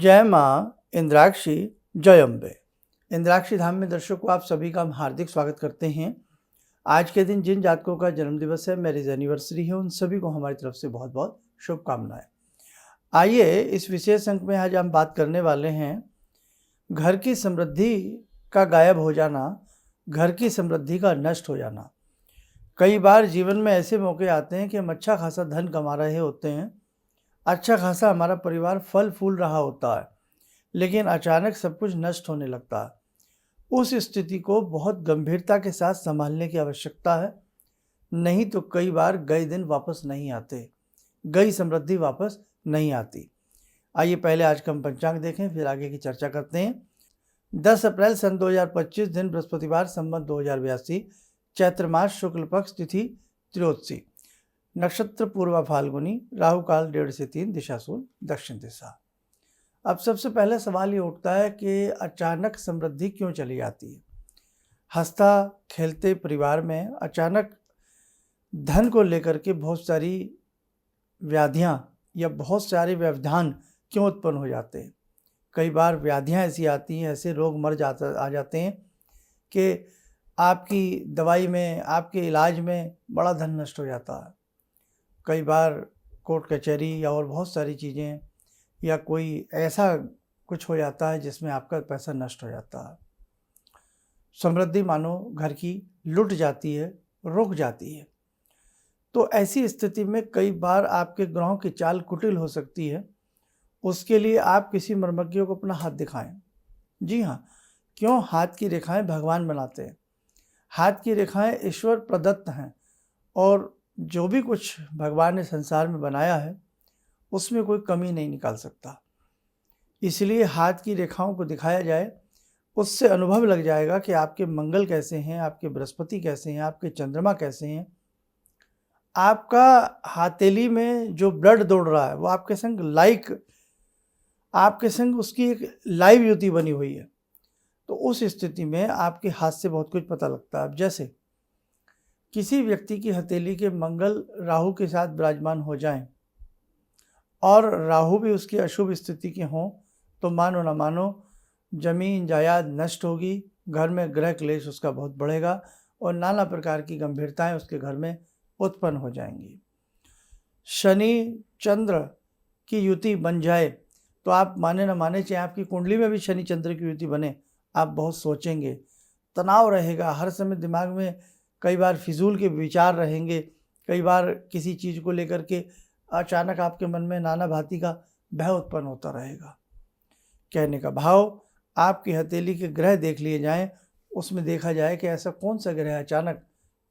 जय माँ इंद्राक्षी जय अम्बे। इंद्राक्षी धाम में दर्शकों आप सभी का हम हार्दिक स्वागत करते हैं। आज के दिन जिन जातकों का जन्म दिवस है, मैरिज एनिवर्सरी है, उन सभी को हमारी तरफ से बहुत बहुत शुभकामनाएं। आइए इस विशेष अंक में आज हम बात करने वाले हैं घर की समृद्धि का गायब हो जाना, घर की समृद्धि का नष्ट हो जाना। कई बार जीवन में ऐसे मौके आते हैं कि हम अच्छा खासा धन कमा रहे होते हैं, अच्छा खासा हमारा परिवार फल फूल रहा होता है, लेकिन अचानक सब कुछ नष्ट होने लगता है। उस स्थिति को बहुत गंभीरता के साथ संभालने की आवश्यकता है, नहीं तो कई बार गए दिन वापस नहीं आते, गई समृद्धि वापस नहीं आती। आइए पहले आज का हम पंचांग देखें, फिर आगे की चर्चा करते हैं। 10 अप्रैल सन 2025 दिन बृहस्पतिवार, संवत 2082, चैत्र मास, शुक्ल पक्ष, तिथि त्रयोदशी, नक्षत्र पूर्वा फाल्गुनी, राहु काल 1:30 से 3, दिशा सूल दक्षिण दिशा। अब सबसे पहले सवाल ये उठता है कि अचानक समृद्धि क्यों चली जाती है। हंसता खेलते परिवार में अचानक धन को लेकर के बहुत सारी व्याधियां या बहुत सारे व्यवधान क्यों उत्पन्न हो जाते हैं। कई बार व्याधियां ऐसी आती हैं, ऐसे रोग आ जाते हैं कि आपकी दवाई में, आपके इलाज में बड़ा धन नष्ट हो जाता है। कई बार कोर्ट कचहरी और बहुत सारी चीज़ें या कोई ऐसा कुछ हो जाता है जिसमें आपका पैसा नष्ट हो जाता है। समृद्धि मानो घर की लुट जाती है, रुक जाती है। तो ऐसी स्थिति में कई बार आपके ग्रहों की चाल कुटिल हो सकती है। उसके लिए आप किसी मर्मज्ञ को अपना हाथ दिखाएं। जी हाँ, क्यों? हाथ की रेखाएं भगवान बनाते हैं, हाथ की रेखाएं ईश्वर प्रदत्त हैं, और जो भी कुछ भगवान ने संसार में बनाया है उसमें कोई कमी नहीं निकाल सकता। इसलिए हाथ की रेखाओं को दिखाया जाए, उससे अनुभव लग जाएगा कि आपके मंगल कैसे हैं, आपके बृहस्पति कैसे हैं, आपके चंद्रमा कैसे हैं। आपका हथेली में जो ब्लड दौड़ रहा है वो आपके संग उसकी एक लाइव युति बनी हुई है। तो उस स्थिति में आपके हाथ से बहुत कुछ पता लगता है। जैसे किसी व्यक्ति की हथेली के मंगल राहु के साथ विराजमान हो जाएं और राहु भी उसकी अशुभ स्थिति के हों, तो मानो ना मानो जमीन जायदाद नष्ट होगी, घर में ग्रह क्लेश उसका बहुत बढ़ेगा और नाना प्रकार की गंभीरताएं उसके घर में उत्पन्न हो जाएंगी। शनि चंद्र की युति बन जाए तो आप माने ना माने, चाहे आपकी कुंडली में भी शनि चंद्र की युति बने, आप बहुत सोचेंगे, तनाव रहेगा, हर समय दिमाग में कई बार फिजूल के विचार रहेंगे, कई बार किसी चीज़ को लेकर के अचानक आपके मन में नाना भांति का भय उत्पन्न होता रहेगा। कहने का भाव, आपकी हथेली के ग्रह देख लिए जाएं, उसमें देखा जाए कि ऐसा कौन सा ग्रह अचानक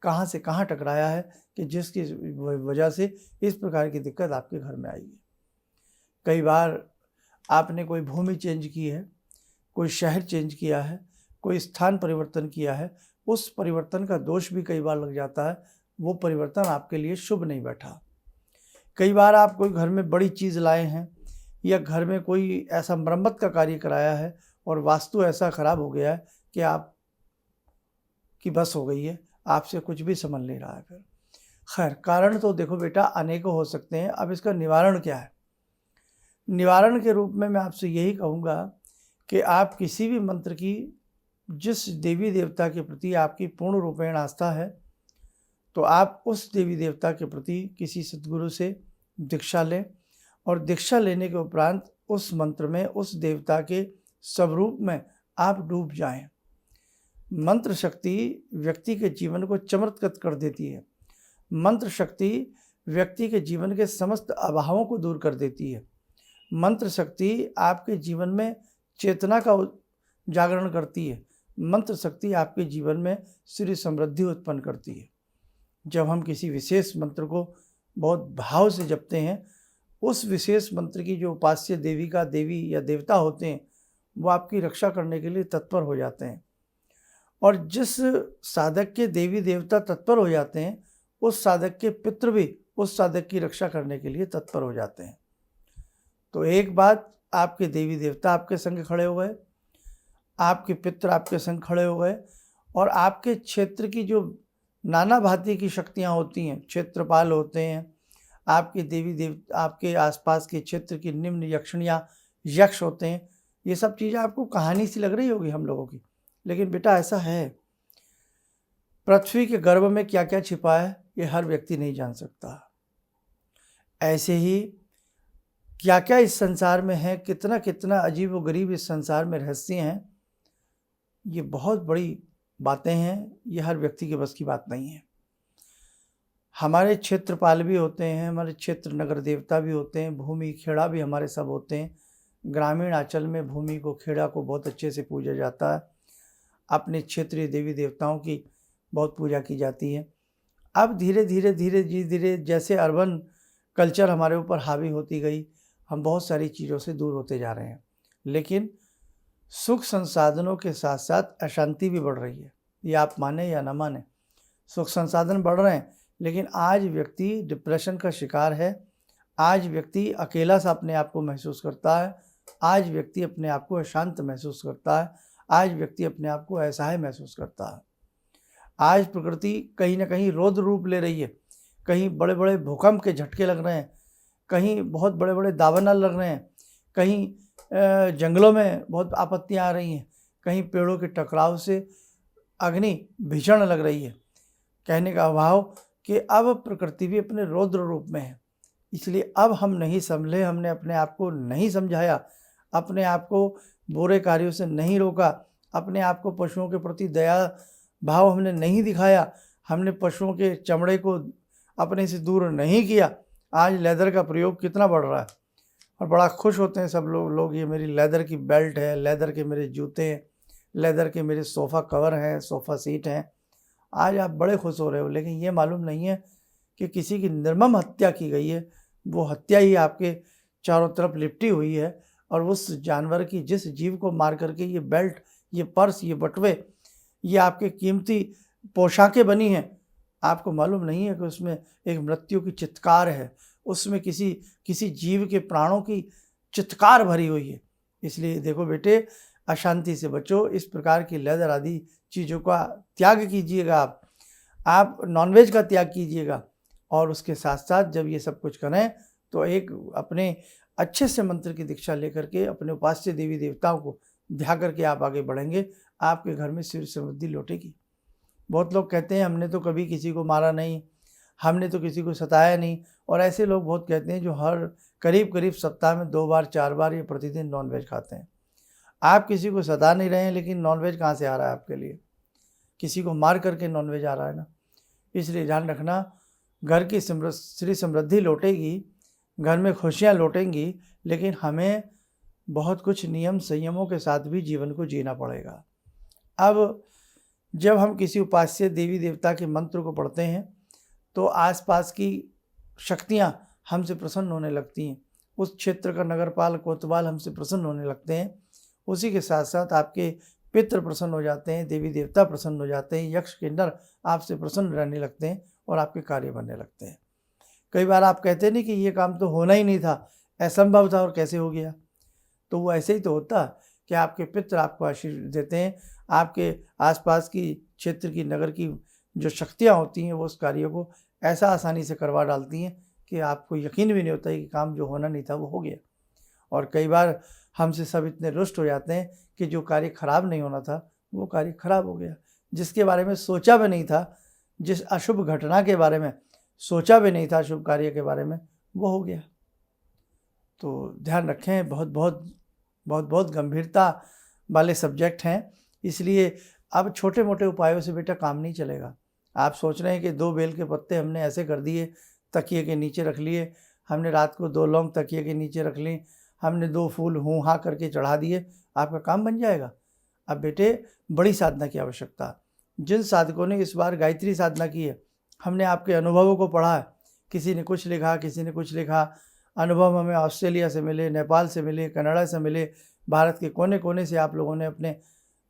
कहाँ से कहाँ टकराया है कि जिसकी वजह से इस प्रकार की दिक्कत आपके घर में आएगी। कई बार आपने कोई भूमि चेंज की है, कोई शहर चेंज किया है, कोई स्थान परिवर्तन किया है, उस परिवर्तन का दोष भी कई बार लग जाता है, वो परिवर्तन आपके लिए शुभ नहीं बैठा। कई बार आप कोई घर में बड़ी चीज़ लाए हैं या घर में कोई ऐसा मरम्मत का कार्य कराया है और वास्तु ऐसा ख़राब हो गया है कि आप की बस हो गई है, आपसे कुछ भी समझ नहीं रहा है। फिर खैर, कारण तो देखो बेटा अनेकों हो सकते हैं। अब इसका निवारण क्या है? निवारण के रूप में मैं आपसे यही कहूँगा कि आप किसी भी मंत्र की, जिस देवी देवता के प्रति आपकी पूर्ण रूपेण आस्था है, तो आप उस देवी देवता के प्रति किसी सद्गुरु से दीक्षा लें और दीक्षा लेने के उपरांत उस मंत्र में, उस देवता के स्वरूप में आप डूब जाएं। मंत्र शक्ति व्यक्ति के जीवन को चमत्कृत कर देती है। मंत्र शक्ति व्यक्ति के जीवन के समस्त अभावों को दूर कर देती है। मंत्र शक्ति आपके जीवन में चेतना का जागरण करती है। मंत्र शक्ति आपके जीवन में श्री समृद्धि उत्पन्न करती है। जब हम किसी विशेष मंत्र को बहुत भाव से जपते हैं, उस विशेष मंत्र की जो उपास्य देवी या देवता होते हैं, वो आपकी रक्षा करने के लिए तत्पर हो जाते हैं। और जिस साधक के देवी देवता तत्पर हो जाते हैं, उस साधक के पितृ भी उस साधक की रक्षा करने के लिए तत्पर हो जाते हैं। तो एक बात, आपके देवी देवता आपके संग खड़े हो गए, आपके पितृ आपके संग खड़े हो गए, और आपके क्षेत्र की जो नाना भांति की शक्तियाँ होती हैं, क्षेत्रपाल होते हैं, आपके देवी देवता, आपके आसपास के क्षेत्र की निम्न यक्षिणियाँ यक्ष होते हैं। ये सब चीज़ें आपको कहानी सी लग रही होगी हम लोगों की, लेकिन बेटा ऐसा है। पृथ्वी के गर्भ में क्या क्या छिपा है ये हर व्यक्ति नहीं जान सकता। ऐसे ही क्या क्या इस संसार में है, कितना कितना अजीब व गरीब इस संसार में रहस्य हैं, ये बहुत बड़ी बातें हैं, ये हर व्यक्ति के बस की बात नहीं है। हमारे क्षेत्रपाल भी होते हैं, हमारे क्षेत्र नगर देवता भी होते हैं, भूमि खेड़ा भी हमारे सब होते हैं। ग्रामीण अंचल में भूमि को, खेड़ा को बहुत अच्छे से पूजा जाता है। अपने क्षेत्रीय देवी देवताओं की बहुत पूजा की जाती है। अब धीरे धीरे जैसे अर्बन कल्चर हमारे ऊपर हावी होती गई, हम बहुत सारी चीज़ों से दूर होते जा रहे हैं, लेकिन सुख संसाधनों के साथ साथ अशांति भी बढ़ रही है। ये आप माने या ना माने, सुख संसाधन बढ़ रहे हैं, लेकिन आज व्यक्ति डिप्रेशन का शिकार है। आज व्यक्ति अकेला सा अपने आप को महसूस करता है। आज व्यक्ति अपने आप को अशांत महसूस करता है। आज व्यक्ति अपने आप को असहाय महसूस करता है। आज प्रकृति कहीं ना कहीं रौद्र रूप ले रही है। कहीं बड़े बड़े भूकंप के झटके लग रहे हैं, कहीं बहुत बड़े बड़े दावानल लग रहे हैं, कहीं जंगलों में बहुत आपत्तियां आ रही हैं, कहीं पेड़ों के टकराव से अग्नि भीषण लग रही है। कहने का भाव कि अब प्रकृति भी अपने रौद्र रूप में है। इसलिए अब हम नहीं संभले, हमने अपने आप को नहीं समझाया, अपने आप को बुरे कार्यों से नहीं रोका, अपने आप को पशुओं के प्रति दया भाव हमने नहीं दिखाया, हमने पशुओं के चमड़े को अपने से दूर नहीं किया। आज लेदर का प्रयोग कितना बढ़ रहा है और बड़ा खुश होते हैं सब लोग ये मेरी लेदर की बेल्ट है, लेदर के मेरे जूते हैं, लेदर के मेरे सोफ़ा कवर हैं, सोफ़ा सीट हैं। आज आप बड़े खुश हो रहे हो, लेकिन ये मालूम नहीं है कि किसी की निर्मम हत्या की गई है। वो हत्या ही आपके चारों तरफ लिपटी हुई है, और उस जानवर की, जिस जीव को मार करके ये बेल्ट, ये पर्स, ये बटुए, ये आपके कीमती पोशाकें बनी हैं, आपको मालूम नहीं है कि उसमें एक मृत्यु की चित्कार है, उसमें किसी जीव के प्राणों की चित्कार भरी हुई है। इसलिए देखो बेटे, अशांति से बचो, इस प्रकार की लेदर आदि चीज़ों का त्याग कीजिएगा। आप नॉनवेज का त्याग कीजिएगा, और उसके साथ साथ जब ये सब कुछ करें तो एक अपने अच्छे से मंत्र की दीक्षा लेकर के अपने उपास्य देवी देवताओं को ध्या करके आप आगे बढ़ेंगे, आपके घर में सिर समृद्धि लौटेगी। बहुत लोग कहते हैं हमने तो कभी किसी को मारा नहीं, हमने तो किसी को सताया नहीं, और ऐसे लोग बहुत कहते हैं जो हर करीब सप्ताह में 2 बार 4 बार या प्रतिदिन नॉनवेज खाते हैं। आप किसी को सता नहीं रहे हैं, लेकिन नॉनवेज कहाँ से आ रहा है आपके लिए? किसी को मार करके नॉनवेज आ रहा है ना। इसलिए ध्यान रखना, घर की श्री समृद्धि लौटेगी, घर में खुशियाँ लौटेंगी, लेकिन हमें बहुत कुछ नियम संयमों के साथ भी जीवन को जीना पड़ेगा। अब जब हम किसी उपास्य देवी देवता के मंत्र को पढ़ते हैं तो आसपास की शक्तियाँ हमसे प्रसन्न होने लगती हैं। उस क्षेत्र का नगरपाल, कोतवाल हमसे प्रसन्न होने लगते हैं। उसी के साथ साथ आपके पितृ प्रसन्न हो जाते हैं, देवी देवता प्रसन्न हो जाते हैं, यक्ष किन्नर आपसे प्रसन्न रहने लगते हैं और आपके कार्य बनने लगते हैं। कई बार आप कहते नहीं कि ये काम तो होना ही नहीं था, असंभव था और कैसे हो गया। तो वो ऐसे ही तो होता कि आपके पितृ आपको आशीर्वाद देते हैं। आपके आसपास की क्षेत्र की, नगर की जो शक्तियाँ होती हैं वो उस कार्य को ऐसा आसानी से करवा डालती हैं कि आपको यकीन भी नहीं होता है कि काम जो होना नहीं था वो हो गया। और कई बार हमसे सब इतने रुष्ट हो जाते हैं कि जो कार्य खराब नहीं होना था वो कार्य खराब हो गया। जिसके बारे में सोचा भी नहीं था, जिस अशुभ घटना के बारे में सोचा भी नहीं था, शुभ कार्य के बारे में, वो हो गया। तो ध्यान रखें, बहुत गंभीरता वाले सब्जेक्ट हैं। इसलिए अब छोटे मोटे उपायों से बेटा काम नहीं चलेगा। आप सोच रहे हैं कि 2 बेल के पत्ते हमने ऐसे कर दिए, तकिए के नीचे रख लिए, हमने रात को 2 लौंग तकिए के नीचे रख ली, हमने 2 फूल हूँ हाँ करके चढ़ा दिए, आपका काम बन जाएगा। अब बेटे बड़ी साधना की आवश्यकता। जिन साधकों ने इस बार गायत्री साधना की है, हमने आपके अनुभवों को पढ़ा है। किसी ने कुछ लिखा, किसी ने कुछ लिखा। अनुभव हमें ऑस्ट्रेलिया से मिले, नेपाल से मिले, कनाडा से मिले, भारत के कोने कोने से आप लोगों ने अपने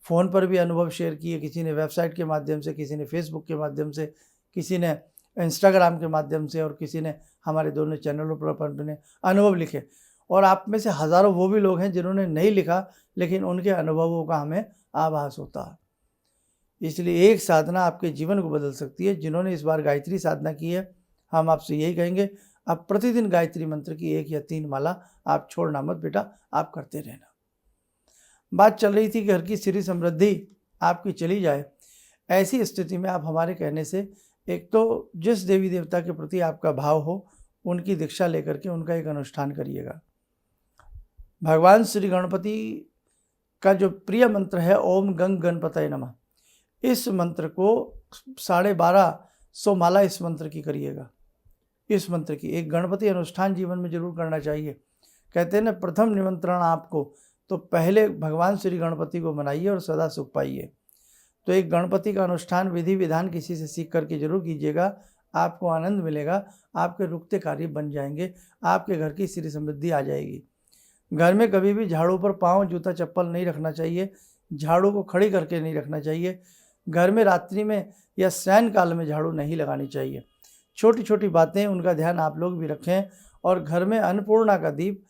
फ़ोन पर भी अनुभव शेयर किए। किसी ने वेबसाइट के माध्यम से, किसी ने फेसबुक के माध्यम से, किसी ने इंस्टाग्राम के माध्यम से, और किसी ने हमारे दोनों चैनलों पर अपने अनुभव लिखे। और आप में से हज़ारों वो भी लोग हैं जिन्होंने नहीं लिखा, लेकिन उनके अनुभवों का हमें आभास होता है। इसलिए एक साधना आपके जीवन को बदल सकती है। जिन्होंने इस बार गायत्री साधना की है, हम आपसे यही कहेंगे, अब प्रतिदिन गायत्री मंत्र की 1 या 3 माला आप छोड़ना मत बेटा, आप करते रहना। बात चल रही थी कि घर की सिरी समृद्धि आपकी चली जाए। ऐसी स्थिति में आप हमारे कहने से एक तो जिस देवी देवता के प्रति आपका भाव हो उनकी दीक्षा लेकर के उनका एक अनुष्ठान करिएगा। भगवान श्री गणपति का जो प्रिय मंत्र है ओम गंग गणपतये नमः, इस मंत्र को 1250 माला इस मंत्र की करिएगा। इस मंत्र की एक गणपति अनुष्ठान जीवन में जरूर करना चाहिए। कहते हैं ना, प्रथम निमंत्रण आपको तो पहले भगवान श्री गणपति को मनाइए और सदा सुख पाइए। तो एक गणपति का अनुष्ठान विधि विधान किसी से सीख करके जरूर कीजिएगा, आपको आनंद मिलेगा, आपके रुकते कार्य बन जाएंगे, आपके घर की सिरी समृद्धि आ जाएगी। घर में कभी भी झाड़ू पर पाँव जूता चप्पल नहीं रखना चाहिए, झाड़ू को खड़ी करके नहीं रखना चाहिए। घर में रात्रि में या शयन काल में झाड़ू नहीं लगानी चाहिए। छोटी छोटी बातें, उनका ध्यान आप लोग भी रखें। और घर में अन्नपूर्णा का दीप,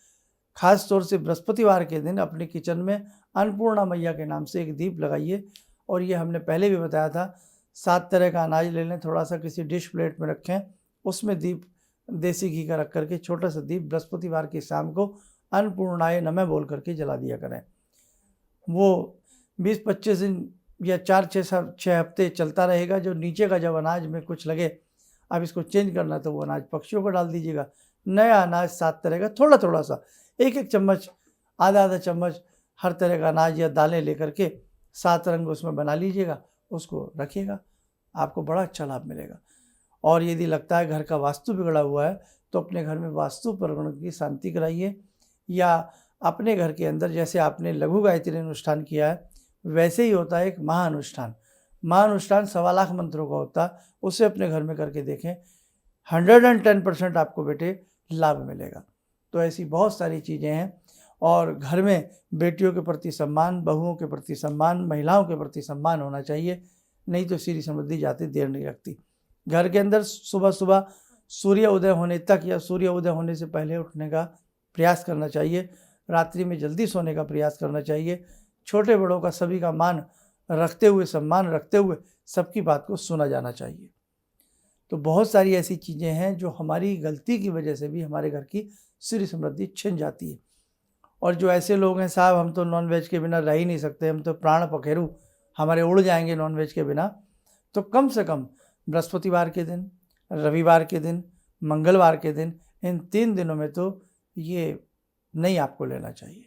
खास तौर से बृहस्पतिवार के दिन अपने किचन में अन्नपूर्णा मैया के नाम से एक दीप लगाइए। और ये हमने पहले भी बताया था, 7 तरह का अनाज ले लें, थोड़ा सा किसी डिश प्लेट में रखें, उसमें दीप देसी घी का रख करके छोटा सा दीप बृहस्पतिवार की शाम को अन्नपूर्णाय नमः बोल करके जला दिया करें। वो 20-25 दिन या 4-6 हफ्ते चलता रहेगा। जो नीचे का जब अनाज में कुछ लगे अब इसको चेंज करना, तो वो अनाज पक्षियों को डाल दीजिएगा। नया अनाज 7 तरह का थोड़ा थोड़ा सा, एक चम्मच, आधा चम्मच हर तरह का अनाज या दालें लेकर के 7 रंग उसमें बना लीजिएगा, उसको रखिएगा, आपको बड़ा अच्छा लाभ मिलेगा। और यदि लगता है घर का वास्तु बिगड़ा हुआ है तो अपने घर में वास्तु परगण की शांति कराइए, या अपने घर के अंदर जैसे आपने लघु गायत्री अनुष्ठान किया है वैसे ही होता है एक महाअनुष्ठान। महाअनुष्ठान 1.25 लाख मंत्रों का होता है, उसे अपने घर में करके देखें, 110% आपको बेटे लाभ मिलेगा। तो ऐसी बहुत सारी चीज़ें हैं। और घर में बेटियों के प्रति सम्मान, बहुओं के प्रति सम्मान, महिलाओं के प्रति सम्मान होना चाहिए, नहीं तो सिरी समृद्धि जाती देर नहीं लगती। घर के अंदर सुबह सुबह सूर्य उदय होने तक या सूर्य उदय होने से पहले उठने का प्रयास करना चाहिए, रात्रि में जल्दी सोने का प्रयास करना चाहिए। छोटे बड़ों का सभी का मान रखते हुए, सम्मान रखते हुए सबकी बात को सुना जाना चाहिए। तो बहुत सारी ऐसी चीज़ें हैं जो हमारी गलती की वजह से भी हमारे घर की सिरी समृद्धि छिन जाती है। और जो ऐसे लोग हैं, साहब हम तो नॉनवेज के बिना रह ही नहीं सकते, हम तो प्राण पखेरु हमारे उड़ जाएंगे नॉनवेज के बिना, तो कम से कम बृहस्पतिवार के दिन, रविवार के दिन, मंगलवार के दिन, इन 3 दिनों में तो ये नहीं आपको लेना चाहिए।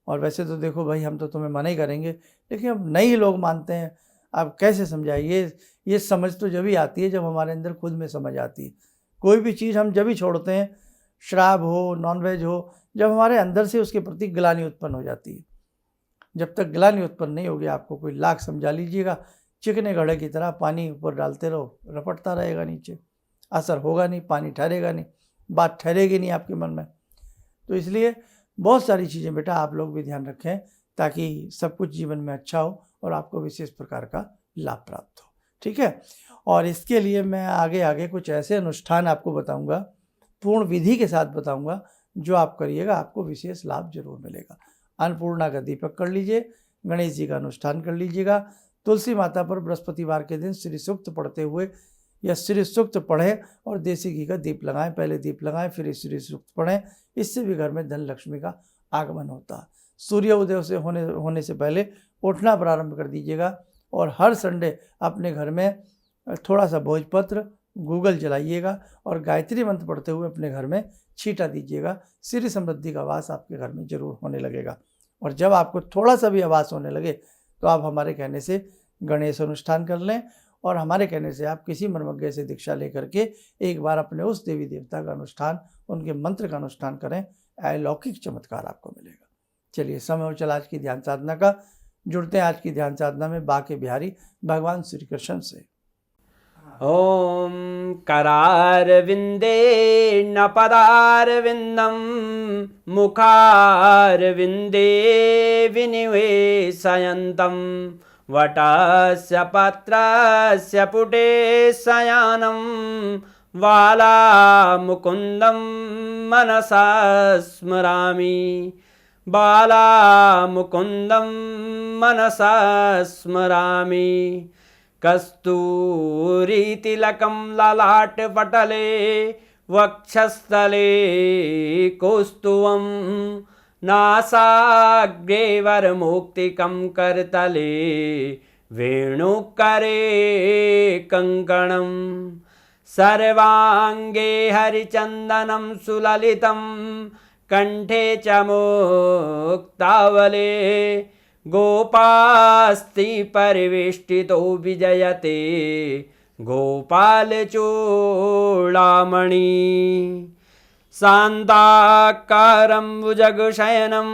और वैसे तो देखो भाई, हम तो तुम्हें मना ही करेंगे, लेकिन अब नहीं लोग मानते हैं। अब कैसे समझाइए? ये समझ तो जब ही आती है जब हमारे अंदर खुद में समझ आती है। कोई भी चीज़ हम जब ही छोड़ते हैं, शराब हो, नॉनवेज हो, जब हमारे अंदर से उसके प्रति ग्लानि उत्पन्न हो जाती है। जब तक ग्लानि उत्पन्न नहीं होगी, आपको कोई लाख समझा लीजिएगा, चिकने घड़े की तरह पानी ऊपर डालते रहो, रपटता रहेगा नीचे, असर होगा नहीं, पानी ठहरेगा नहीं, बात ठहरेगी नहीं आपके मन में। तो इसलिए बहुत सारी चीज़ें बेटा आप लोग भी ध्यान रखें, ताकि सब कुछ जीवन में अच्छा हो और आपको विशेष प्रकार का लाभ प्राप्त हो। ठीक है। और इसके लिए मैं आगे आगे कुछ ऐसे अनुष्ठान आपको बताऊंगा, पूर्ण विधि के साथ बताऊंगा, जो आप करिएगा आपको विशेष लाभ जरूर मिलेगा। अन्नपूर्णा का दीपक कर लीजिए, गणेश जी का अनुष्ठान कर लीजिएगा, तुलसी माता पर बृहस्पतिवार के दिन श्री सूक्त पढ़ते हुए या श्री सूक्त पढ़ें और देसी घी का दीप लगाएं, पहले दीप लगाएं फिर श्री सूक्त पढ़ें। इससे भी घर में धन लक्ष्मी का आगमन होता है। सूर्य उदय से होने से पहले उठना प्रारंभ कर दीजिएगा। और हर संडे अपने घर में थोड़ा सा भोजपत्र, गूगल जलाइएगा और गायत्री मंत्र पढ़ते हुए अपने घर में छींटा दीजिएगा। सिरी समृद्धि का वास आपके घर में जरूर होने लगेगा। और जब आपको थोड़ा सा भी आवास होने लगे तो आप हमारे कहने से गणेश अनुष्ठान कर लें, और हमारे कहने से आप किसी मर्मज्ञ से दीक्षा लेकर के एक बार अपने उस देवी देवता का अनुष्ठान, उनके मंत्र का अनुष्ठान करें, अलौकिक चमत्कार आपको मिलेगा। चलिए, समय हो चला आज की ध्यान साधना का। जुड़ते हैं आज की ध्यान साधना में बाके बिहारी भगवान श्री कृष्ण से। ओम करारविंदे न पदारविंदम मुखारविंदे विनिवेशयन्तम वटस्य पत्रस्य पुटे शयानं बालामुकुन्दं मनसा स्मरामि, बालामुकुन्दं मनसा स्मरामि। कस्तूरीतिलकं ललाटपटले वक्षस्थले कौस्तुभं नासाग्रे वरमौक्तिकं करतले वेणुकरे कङ्कणं सर्वाङ्गे हरिचन्दनं सुललितं कंठे च मुक्तावले गोपास्ति परिवेष्टितो विजयते गोपालचूडामणि शान्ताकारं भुजगशयनं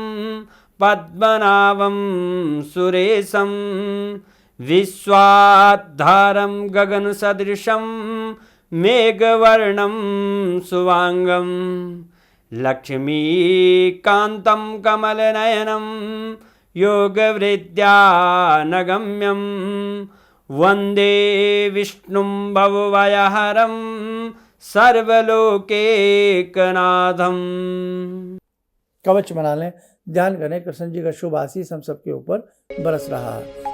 पद्मनाभं सुरेशं विश्वाधारं गगनसदृशं मेघवर्णं शुभांगं लक्ष्मीकान्तं कमलनयनं योगवृद्ध्यानगम्यं वन्दे विष्णुं भवभयहरं सर्वलोकैकनाथं। कवच बना लें, ध्यान करें, कृष्ण जी का शुभ आशीष हम सबके ऊपर बरस रहा है।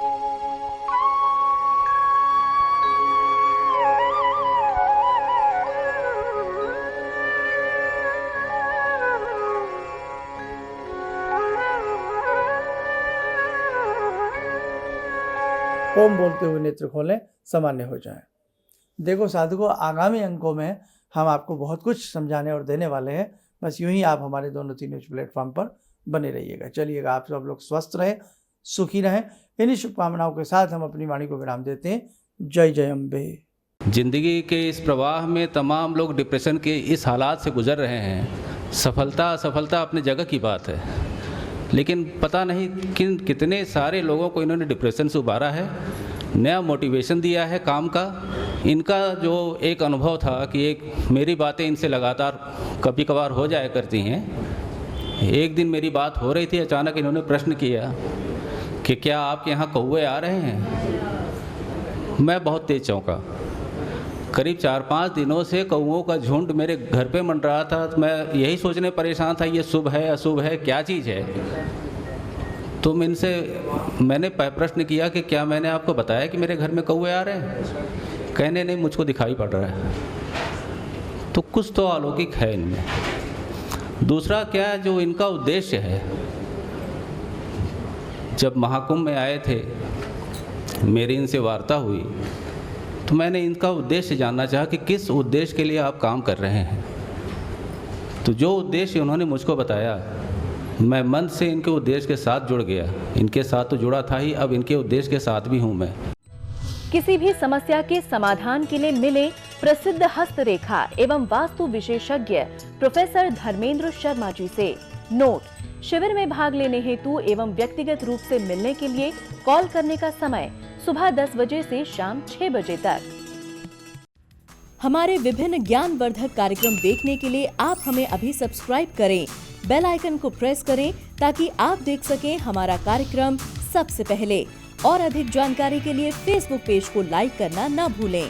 ओम बोलते हुए नेत्र खोलें, सामान्य हो जाएं। देखो साधुओं, आगामी अंकों में हम आपको बहुत कुछ समझाने और देने वाले हैं। बस यूं ही आप हमारे दोनों तीनों प्लेटफॉर्म पर बने रहिएगा। चलिएगा, आप सब लोग स्वस्थ रहें, सुखी रहें। इन्हीं शुभकामनाओं के साथ हम अपनी वाणी को विराम देते हैं। जय जय अम्बे। जिंदगी के इस प्रवाह में तमाम लोग डिप्रेशन के इस हालात से गुजर रहे हैं। सफलता असफलता अपनी जगह की बात है, लेकिन पता नहीं कितने सारे लोगों को इन्होंने डिप्रेशन से उबारा है, नया मोटिवेशन दिया है काम का। इनका जो एक अनुभव था कि एक मेरी बातें इनसे लगातार कभी कभार हो जाया करती हैं। एक दिन मेरी बात हो रही थी, अचानक इन्होंने प्रश्न किया कि क्या आपके यहाँ कौवे आ रहे हैं। मैं बहुत तेज चौंका। करीब 4-5 दिनों से कौवों का झुंड मेरे घर पे मंड रहा था। तो मैं यही सोचने परेशान था, ये शुभ है अशुभ है, क्या चीज़ है। तो मैंने प्रश्न किया कि क्या मैंने आपको बताया कि मेरे घर में कौवे आ रहे हैं। कहने नहीं, मुझको दिखाई पड़ रहा है। तो कुछ तो अलौकिक है इनमें। दूसरा क्या, जो इनका उद्देश्य है, जब महाकुंभ में आए थे, मेरी इनसे वार्ता हुई, तो मैंने इनका उद्देश्य जानना चाहा कि किस उद्देश्य के लिए आप काम कर रहे हैं। तो जो उद्देश्य उन्होंने मुझको बताया, मैं मन से इनके उद्देश्य के साथ जुड़ गया। इनके साथ तो जुड़ा था ही, अब इनके उद्देश्य के साथ भी हूँ मैं। किसी भी समस्या के समाधान के लिए मिले प्रसिद्ध हस्तरेखा एवं वास्तु विशेषज्ञ प्रोफेसर धर्मेंद्र शर्मा जी से। नोट: शिविर में भाग लेने हेतु एवं व्यक्तिगत रूप से मिलने के लिए कॉल करने का समय सुबह 10 बजे से शाम 6 बजे तक। हमारे विभिन्न ज्ञानवर्धक कार्यक्रम देखने के लिए आप हमें अभी सब्सक्राइब करें, बेल आइकन को प्रेस करें ताकि आप देख सकें हमारा कार्यक्रम सबसे पहले। और अधिक जानकारी के लिए फेसबुक पेज को लाइक करना न भूलें।